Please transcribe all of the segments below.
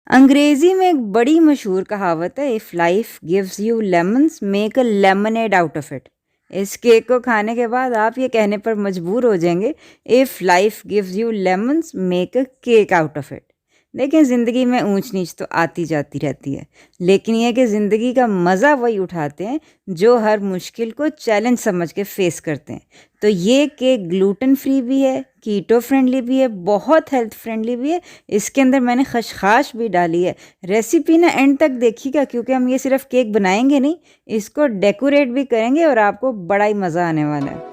अंग्रेजी में एक बड़ी मशहूर कहावत है, if life gives you lemons make a lemonade out of it. इस केक को खाने के बाद आप ये कहने पर मजबूर हो जाएंगे, if life gives you lemons make a cake out of it. देखिए, ज़िंदगी में ऊंच नीच तो आती जाती रहती है, लेकिन यह कि ज़िंदगी का मज़ा वही उठाते हैं जो हर मुश्किल को चैलेंज समझ के फेस करते हैं। तो ये केक ग्लूटेन फ्री भी है, कीटो फ्रेंडली भी है, बहुत हेल्थ फ्रेंडली भी है। इसके अंदर मैंने खशखाश भी डाली है। रेसिपी ना एंड तक देखिएगा, क्योंकि हम ये सिर्फ केक बनाएंगे नहीं, इसको डेकोरेट भी करेंगे और आपको बड़ा ही मज़ा आने वाला है।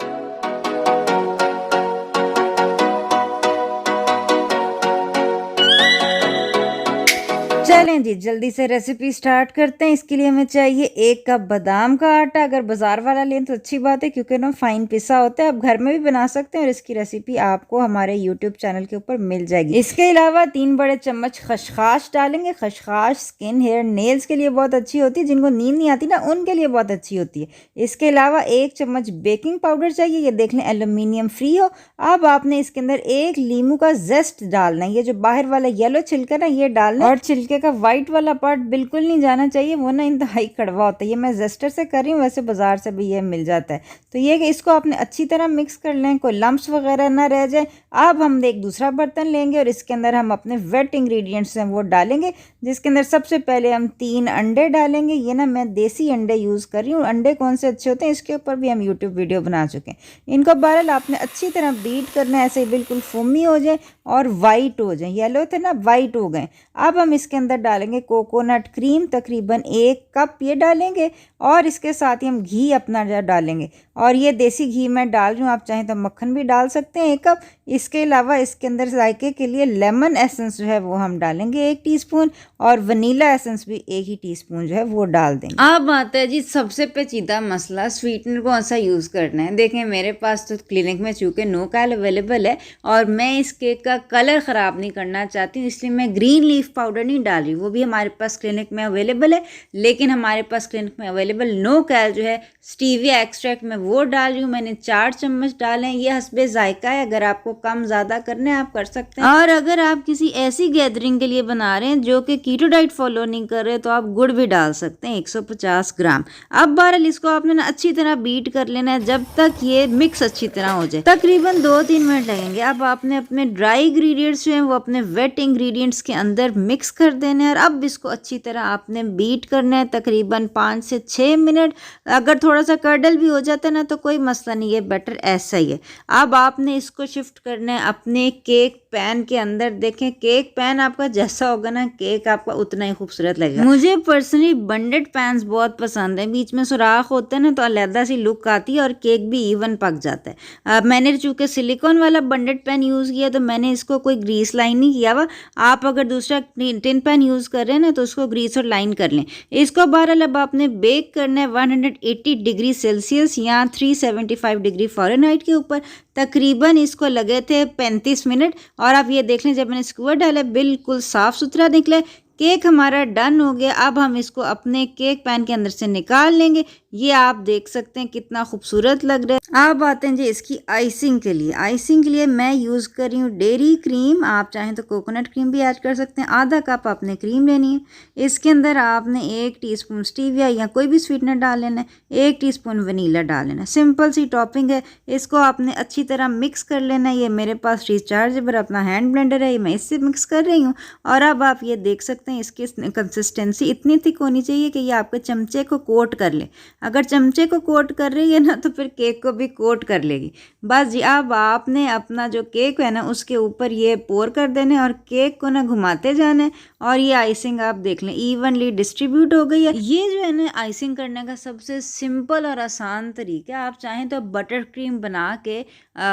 चलें जी, जल्दी से रेसिपी स्टार्ट करते हैं। इसके लिए हमें चाहिए 1 कप बादाम का आटा। अगर बाज़ार वाला लें तो अच्छी बात है, क्योंकि ना फाइन पिसा होता है। आप घर में भी बना सकते हैं और इसकी रेसिपी आपको हमारे यूट्यूब चैनल के ऊपर मिल जाएगी। इसके अलावा 3 बड़े चम्मच खशखाश डालेंगे। खशखाश स्किन, हेयर, नेल्स के लिए बहुत अच्छी होती है। जिनको नींद नहीं आती ना, उनके लिए बहुत अच्छी होती है। इसके अलावा 1 चम्मच बेकिंग पाउडर चाहिए। ये देख लें एल्यूमिनियम फ्री हो। अब आपने इसके अंदर 1 लीमू का जेस्ट डालना है। ये जो बाहर वाला येलो छिलका ना, ये डालना है। और छिलके का वाइट वाला पार्ट बिल्कुल नहीं जाना चाहिए, वो ना इंतहाई कड़वा होता है। ये मैं जेस्टर से कर रही हूँ, वैसे बाजार से भी ये मिल जाता है। तो ये कि इसको आपने अच्छी तरह मिक्स कर लें, कोई लम्प्स वगैरह ना रह जाए। अब हम एक दूसरा बर्तन लेंगे और इसके अंदर हम अपने वेट इंग्रेडिएंट्स हैं वो डालेंगे, जिसके अंदर सबसे पहले हम 3 अंडे डालेंगे। ये ना मैं देसी अंडे यूज़ कर रही हूँ। अंडे कौन से अच्छे होते हैं इसके ऊपर भी हम यूट्यूब वीडियो बना चुके हैं। इनको बहरहाल आपने अच्छी तरह बीट करना है, ऐसे बिल्कुल फोमी हो जाए और वाइट हो जाए। येलो थे ना, वाइट हो गए। अब हम इसके अंदर डालेंगे कोकोनट क्रीम, तकरीबन 1 कप ये डालेंगे। और इसके साथ ही हम घी अपना जो डालेंगे, और ये देसी घी मैं डाल रही हूँ, आप चाहें तो मक्खन भी डाल सकते हैं 1 कप। इसके अलावा इसके अंदर जायके के लिए लेमन एसेंस जो है वो हम डालेंगे 1 टीस्पून, और वनीला एसेंस भी 1 ही टीस्पून जो है वो डाल देंगे। अब आता है जी सबसे पेचीदा मसला, स्वीटनर कौन सा यूज़ करना है। देखें, मेरे पास तो क्लिनिक में चूँकि नो कैल अवेलेबल है और मैं इस केक का कलर ख़राब नहीं करना चाहती हूँ, इसलिए मैं ग्रीन लीफ पाउडर नहीं डाल रही। वो भी हमारे पास क्लिनिक में अवेलेबल है, लेकिन हमारे पास क्लिनिक में अवेलेबल नो कैल जो है स्टीविया एक्सट्रैक्ट में वो डाल रही हूँ। मैंने 4 चम्मच डाले हैं। ये हस्बे जायका है, अगर आपको कम ज़्यादा करना है आप कर सकते हैं। और अगर आप किसी ऐसी गैदरिंग के लिए बना रहे हैं जो कि कीटो डाइट फॉलो नहीं कर रहे, तो आप गुड़ भी डाल सकते हैं 150 ग्राम। अब बहरहाल इसको आपने ना अच्छी तरह बीट कर लेना है जब तक ये मिक्स अच्छी तरह हो जाए। तकरीबन 2-3 मिनट लगेंगे। अब आपने अपने ड्राई इंग्रेडिएंट्स जो हैं वो अपने वेट इंग्रेडिएंट्स के अंदर मिक्स कर देने हैं, और अब इसको अच्छी तरह आपने बीट करना है तकरीबन 5 से 6 मिनट। अगर थोड़ा सा कर्डल भी हो जाता है ना तो कोई मसला नहीं है, बेटर ऐसा ही है। अब आपने इसको शिफ्ट करना है अपने केक पैन के अंदर। देखें, केक पैन आपका जैसा होगा ना, केक आपका उतना ही खूबसूरत लगेगा। मुझे पर्सनली बंडेड पैन्स बहुत पसंद है, बीच में सुराख होते हैं ना तो अलग सी लुक आती है और केक भी इवन पक जाता है। मैंने चूँकि सिलिकॉन वाला बंडेड पैन यूज़ किया तो मैंने इसको कोई ग्रीस लाइन नहीं किया हुआ। आप अगर दूसरा टिन पैन यूज़ कर रहे हैं ना तो उसको ग्रीस और लाइन कर लें। इसको बहरहाल अब आपने बेक करना है 180 डिग्री सेल्सियस या 375 डिग्री फ़ारेनहाइट के ऊपर। तकरीबन इसको लगे थे 35 मिनट। और आप ये देख लें, जब मैंने स्क्वर डाला बिल्कुल साफ़ सुथरा निकला। केक हमारा डन हो गया। अब हम इसको अपने केक पैन के अंदर से निकाल लेंगे। ये आप देख सकते हैं कितना खूबसूरत लग रहा है। अब आते हैं जी इसकी आइसिंग के लिए। आइसिंग के लिए मैं यूज़ कर रही हूँ डेयरी क्रीम, आप चाहें तो कोकोनट क्रीम भी ऐड कर सकते हैं। आधा कप आपने क्रीम लेनी है। इसके अंदर आपने 1 टीस्पून स्टीविया या कोई भी स्वीटनर डाल लेना है, 1 टीस्पून वनीला डाल लेना है। सिंपल सी टॉपिंग है। इसको आपने अच्छी तरह मिक्स कर लेना है। ये मेरे पास रिचार्जेबल अपना हैंड ब्लेंडर है, मैं इससे मिक्स कर रही हूँ। और अब आप ये देख सकते हैं इसकी कंसिस्टेंसी इतनी थिक होनी चाहिए कि ये आपके चमचे को कोट कर ले। अगर चमचे को कोट कर रही है ना तो फिर केक को भी कोट कर लेगी। बस जी, अब आपने अपना जो केक है ना उसके ऊपर ये पोर कर देने और केक को ना घुमाते जाने। और ये आइसिंग आप देख लें इवनली डिस्ट्रीब्यूट हो गई है। ये जो है ना आइसिंग करने का सबसे सिंपल और आसान तरीका। आप चाहें तो बटर क्रीम बना के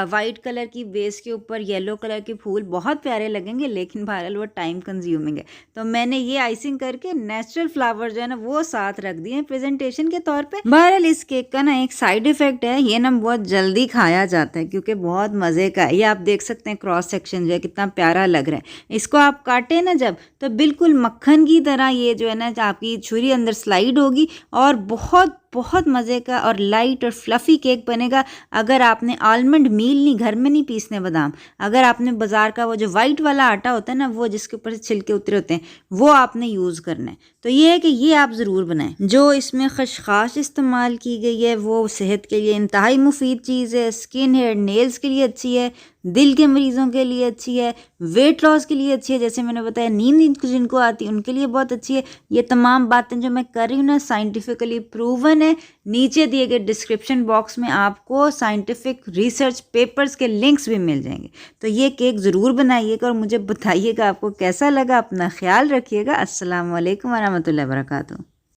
वाइट कलर की बेस के ऊपर येलो कलर के फूल बहुत प्यारे लगेंगे, लेकिन बहरहाल वो टाइम कंज्यूमिंग है। तो मैंने ये आइसिंग करके नेचुरल फ्लावर जो है ना वो साथ रख दिए हैं प्रेजेंटेशन के तौर पे। बहरहाल इस केक का ना एक साइड इफेक्ट है, ये ना बहुत जल्दी खाया जाता है क्योंकि बहुत मज़े का है। ये आप देख सकते हैं क्रॉस सेक्शन जो है कितना प्यारा लग रहा है। इसको आप काटे ना जब, तो बिल्कुल मक्खन की तरह ये जो है ना आपकी छुरी अंदर स्लाइड होगी और बहुत बहुत मज़े का और लाइट और फ्लफ़ी केक बनेगा। अगर आपने आलमंड मील नहीं, घर में नहीं पीसने बादाम, अगर आपने बाज़ार का वो जो वाइट वाला आटा होता है ना, वो जिसके ऊपर से छिलके उतरे होते हैं, वो आपने यूज़ करना है। तो ये है कि ये आप ज़रूर बनाएं। जो इसमें खशखाश इस्तेमाल की गई है वो सेहत के लिए इंतहाई मुफीद चीज़ है, स्किन हेयर नेल्स के लिए अच्छी है, दिल के मरीज़ों के लिए अच्छी है, वेट लॉस के लिए अच्छी है, जैसे मैंने बताया नींद जिनको आती है उनके लिए बहुत अच्छी है। ये तमाम बातें जो मैं कर रही हूँ ना, साइंटिफिकली प्रूवन है। नीचे दिए गए डिस्क्रिप्शन बॉक्स में आपको साइंटिफिक रिसर्च पेपर्स के लिंक्स भी मिल जाएंगे। तो ये केक ज़रूर बनाइएगा और मुझे बताइएगा आपको कैसा लगा। अपना ख्याल रखिएगा। अस्सलाम वालेकुम वरहमतुल्लाहि वबरकातुहू।